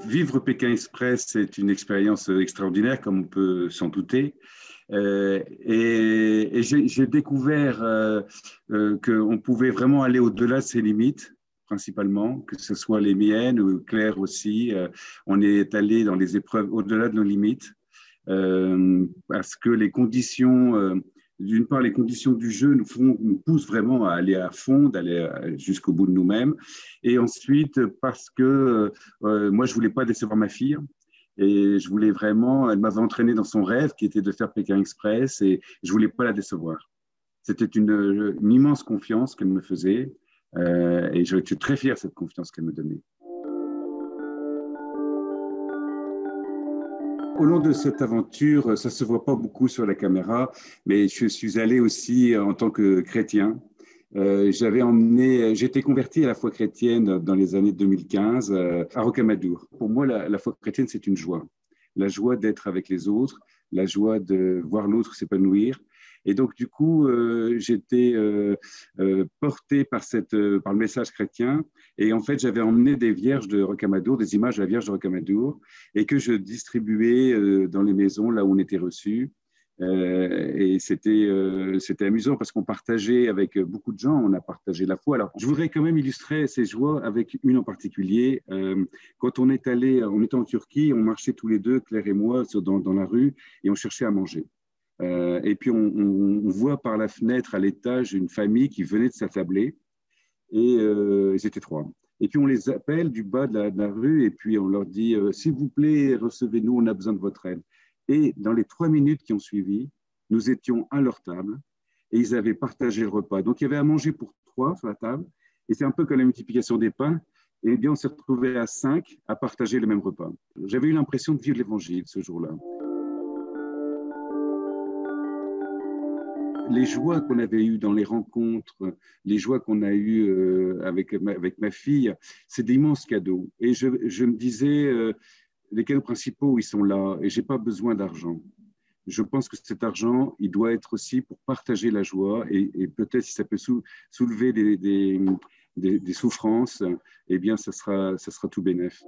vivre Pékin Express, c'est une expérience extraordinaire, comme on peut s'en douter. Et j'ai découvert qu'on pouvait vraiment aller au-delà de ses limites, principalement, que ce soit les miennes ou Claire aussi. On est allé dans les épreuves au-delà de nos limites, parce que les conditions, d'une part, les conditions du jeu nous poussent vraiment à aller à fond, d'aller jusqu'au bout de nous-mêmes. Et ensuite, parce que moi, je ne voulais pas décevoir ma fille. Et je voulais vraiment, elle m'avait entraîné dans son rêve qui était de faire Pékin Express et je ne voulais pas la décevoir. C'était une immense confiance qu'elle me faisait et je suis très fier de cette confiance qu'elle me donnait. Au long de cette aventure, ça ne se voit pas beaucoup sur la caméra, mais je suis allé aussi en tant que chrétien. J'étais converti à la foi chrétienne dans les années 2015 à Rocamadour. Pour moi, la foi chrétienne, c'est une joie. La joie d'être avec les autres, la joie de voir l'autre s'épanouir. Et donc, du coup, j'étais porté par le message chrétien. Et en fait, j'avais emmené des vierges de Rocamadour, des images de la Vierge de Rocamadour, et que je distribuais dans les maisons là où on était reçus. Et c'était amusant parce qu'on partageait avec beaucoup de gens, on a partagé la foi. Alors, je voudrais quand même illustrer ces joies avec une en particulier. Quand on était en Turquie, on marchait tous les deux, Claire et moi, dans la rue, et on cherchait à manger. Et puis, on voit par la fenêtre à l'étage une famille qui venait de s'attabler, et ils étaient trois. Et puis, on les appelle du bas de la rue, et puis on leur dit « S'il vous plaît, recevez-nous, on a besoin de votre aide ». Et dans les 3 minutes qui ont suivi, nous étions à leur table et ils avaient partagé le repas. Donc, il y avait à manger pour 3 sur la table. Et c'est un peu comme la multiplication des pains. Et bien, on s'est retrouvés à 5 à partager le même repas. J'avais eu l'impression de vivre l'Évangile ce jour-là. Les joies qu'on avait eues dans les rencontres, les joies qu'on a eues avec ma fille, c'est d'immenses cadeaux. Et je me disais, les cadeaux principaux, ils sont là et je n'ai pas besoin d'argent. Je pense que cet argent, il doit être aussi pour partager la joie et peut-être si ça peut soulever des souffrances, eh bien, ça sera tout bénef.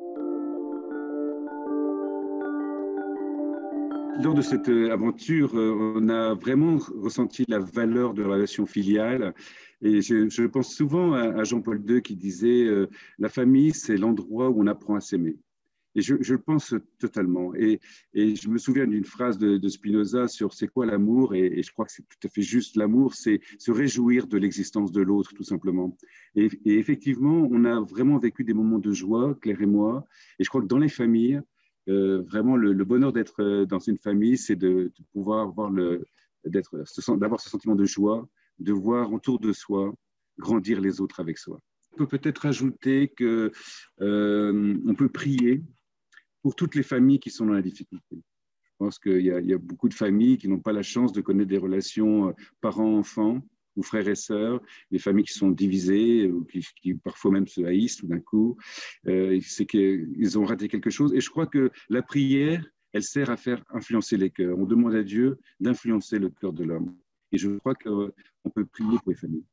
Lors de cette aventure, on a vraiment ressenti la valeur de la relation filiale. Et je pense souvent à Jean-Paul II qui disait la famille, c'est l'endroit où on apprend à s'aimer. Et je le pense totalement. Et je me souviens d'une phrase de Spinoza sur c'est quoi l'amour, et je crois que c'est tout à fait juste. L'amour, c'est se réjouir de l'existence de l'autre, tout simplement. Et effectivement, on a vraiment vécu des moments de joie, Claire et moi. Et je crois que dans les familles, vraiment, le bonheur d'être dans une famille, c'est de pouvoir d'avoir ce sentiment de joie, de voir autour de soi grandir les autres avec soi. On peut peut-être ajouter qu'on peut prier pour toutes les familles qui sont dans la difficulté. Je pense qu'il y a beaucoup de familles qui n'ont pas la chance de connaître des relations parents-enfants ou frères et sœurs, des familles qui sont divisées ou qui parfois même se haïssent tout d'un coup. C'est qu'ils ont raté quelque chose. Et je crois que la prière, elle sert à faire influencer les cœurs. On demande à Dieu d'influencer le cœur de l'homme. Et je crois qu'on peut prier pour les familles.